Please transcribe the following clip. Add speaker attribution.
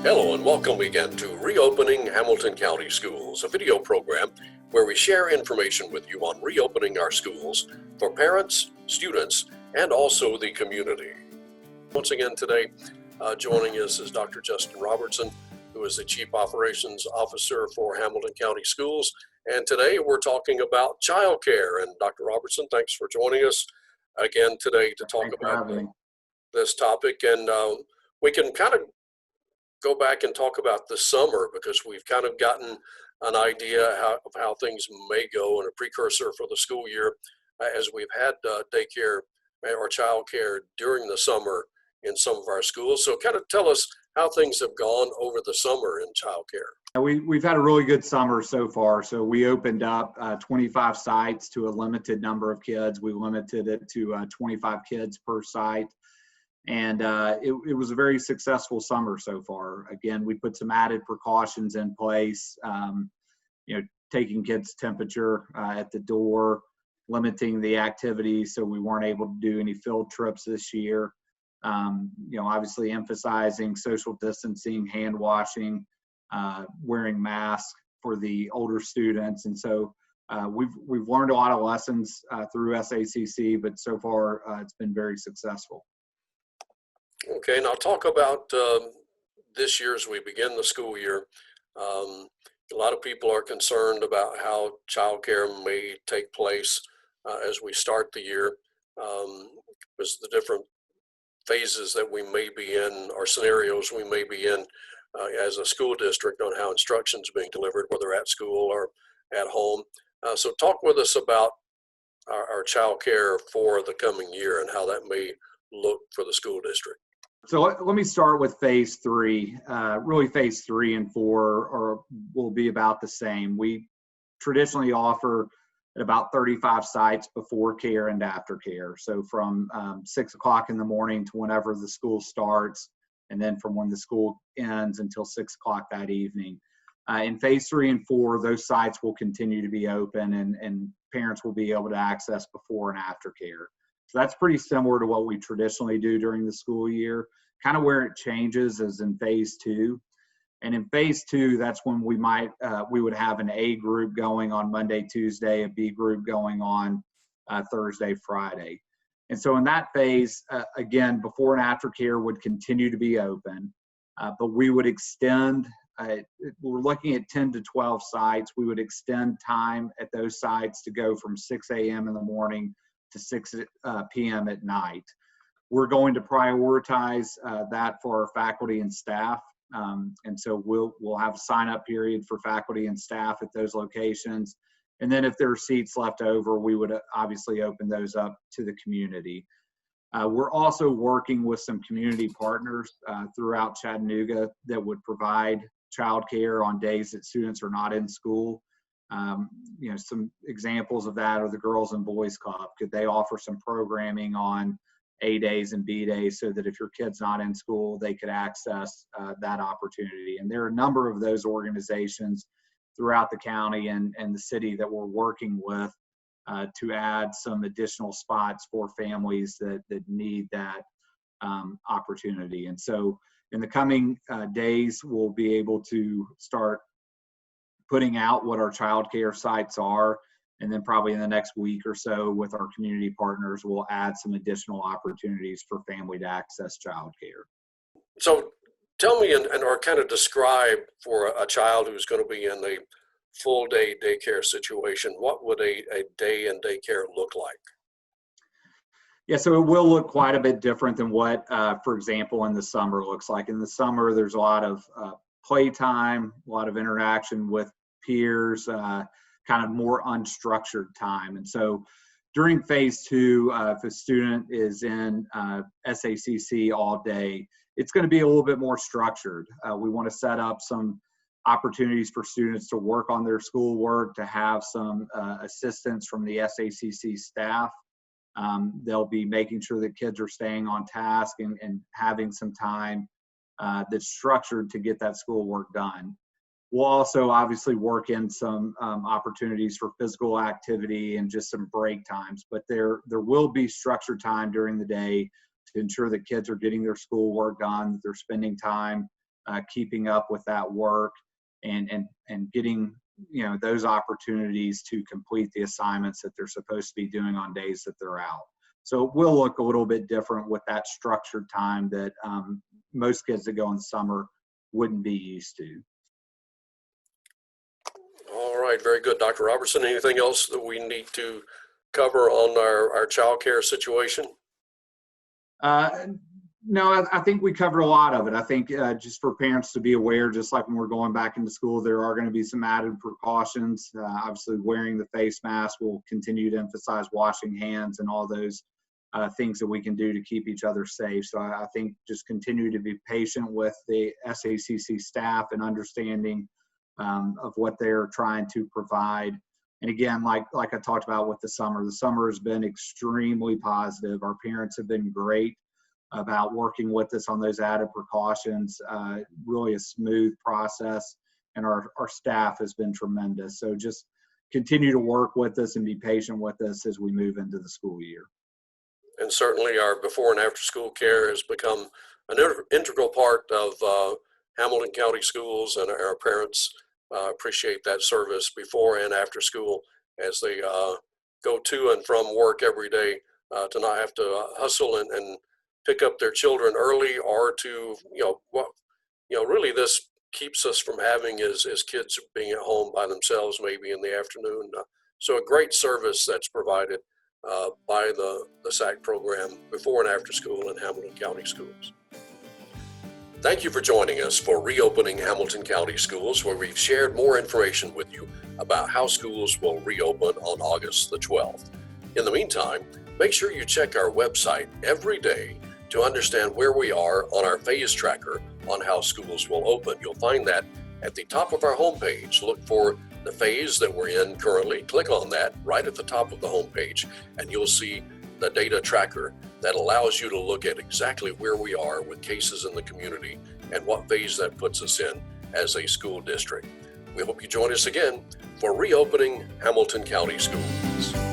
Speaker 1: Hello and welcome again to Reopening Hamilton County Schools, a video program where we share information with you on reopening our schools for parents, students, and also the community. Once again today, joining us is Dr. Justin Robertson, who is the Chief Operations Officer for Hamilton County Schools. And today we're talking about childcare. And Dr. Robertson, thanks for joining us again today to talk about this topic. And we can kind of go back and talk about the summer because we've kind of gotten an idea of how things may go and a precursor for the school year as we've had daycare or childcare during the summer in some of our schools. So kind of tell us how things have gone over the summer in childcare.
Speaker 2: We've had a really good summer so far. So we opened up 25 sites to a limited number of kids. We limited it to 25 kids per site. And it was a very successful summer so far. Again, we put some added precautions in place, taking kids' temperature at the door, limiting the activity so we weren't able to do any field trips this year. Obviously emphasizing social distancing, hand washing, wearing masks for the older students. And so we've learned a lot of lessons through SACC, but so far it's been very successful.
Speaker 1: Okay, now talk about this year as we begin the school year. A lot of people are concerned about how childcare may take place as we start the year, because the different phases that we may be in or scenarios we may be in as a school district on how instruction is being delivered, whether at school or at home. So talk with us about our childcare for the coming year and how that may look for the school district.
Speaker 2: So let me start with phase three. Really phase 3 and 4 will be about the same. We traditionally offer at about 35 sites before care and after care. So from 6 o'clock in the morning to whenever the school starts, and then from when the school ends until 6 o'clock that evening. In phase 3 and 4, those sites will continue to be open and parents will be able to access before and after care. So that's pretty similar to what we traditionally do during the school year. Kind of where it changes is in phase 2. And in phase 2, that's when we would have an A group going on Monday, Tuesday, a B group going on Thursday, Friday. And so in that phase, again, before and after care would continue to be open, but we would extend, we're looking at 10 to 12 sites. We would extend time at those sites to go from 6 a.m. in the morning to 6 p.m. at night. We're going to prioritize that for our faculty and staff. And so we'll have a sign-up period for faculty and staff at those locations. And then if there are seats left over, we would obviously open those up to the community. We're also working with some community partners throughout Chattanooga that would provide childcare on days that students are not in school. Some examples of that are the Girls and Boys Club. Could they offer some programming on A days and B days so that if your kid's not in school, they could access that opportunity? And there are a number of those organizations throughout the county and the city that we're working with to add some additional spots for families that need that opportunity. And so in the coming days, we'll be able to start putting out what our child care sites are. And then probably in the next week or so with our community partners, we'll add some additional opportunities for family to access childcare.
Speaker 1: So tell me or kind of describe for a child who's going to be in a full day daycare situation, what would a day in daycare look like?
Speaker 2: Yeah, so it will look quite a bit different than what, for example, in the summer looks like. In the summer, there's a lot of playtime, a lot of interaction with peers, kind of more unstructured time. And so during phase 2, if a student is in SACC all day, it's going to be a little bit more structured. We want to set up some opportunities for students to work on their schoolwork, to have some assistance from the SACC staff. They'll be making sure that kids are staying on task and having some time that's structured to get that schoolwork done. We'll also obviously work in some opportunities for physical activity and just some break times, but there will be structured time during the day to ensure that kids are getting their schoolwork done, that they're spending time keeping up with that work and getting those opportunities to complete the assignments that they're supposed to be doing on days that they're out. So it will look a little bit different with that structured time that most kids that go in summer wouldn't be used to.
Speaker 1: All right, very good. Dr. Robertson, anything else that we need to cover on our child care situation?
Speaker 2: No, I think we covered a lot of it. I think just for parents to be aware, just like when we're going back into school, there are going to be some added precautions. Obviously, wearing the face mask will continue to emphasize washing hands and all those things that we can do to keep each other safe. So I think just continue to be patient with the SACC staff and understanding of what they're trying to provide. And again, like I talked about with the summer has been extremely positive. Our parents have been great about working with us on those added precautions, really a smooth process, and our staff has been tremendous. So just continue to work with us and be patient with us as we move into the school year.
Speaker 1: And certainly our before and after school care has become an integral part of Hamilton County Schools, and our parents appreciate that service before and after school as they go to and from work every day, to not have to hustle and pick up their children early, or to really this keeps us from having as kids being at home by themselves maybe in the afternoon. So a great service that's provided by the SAC program before and after school in Hamilton County Schools. Thank you for joining us for Reopening Hamilton County Schools, where we've shared more information with you about how schools will reopen on August the 12th. In the meantime, make sure you check our website every day to understand where we are on our phase tracker on how schools will open. You'll find that at the top of our homepage. Look for the phase that we're in currently. Click on that right at the top of the homepage, and you'll see the data tracker that allows you to look at exactly where we are with cases in the community and what phase that puts us in as a school district. We hope you join us again for Reopening Hamilton County Schools.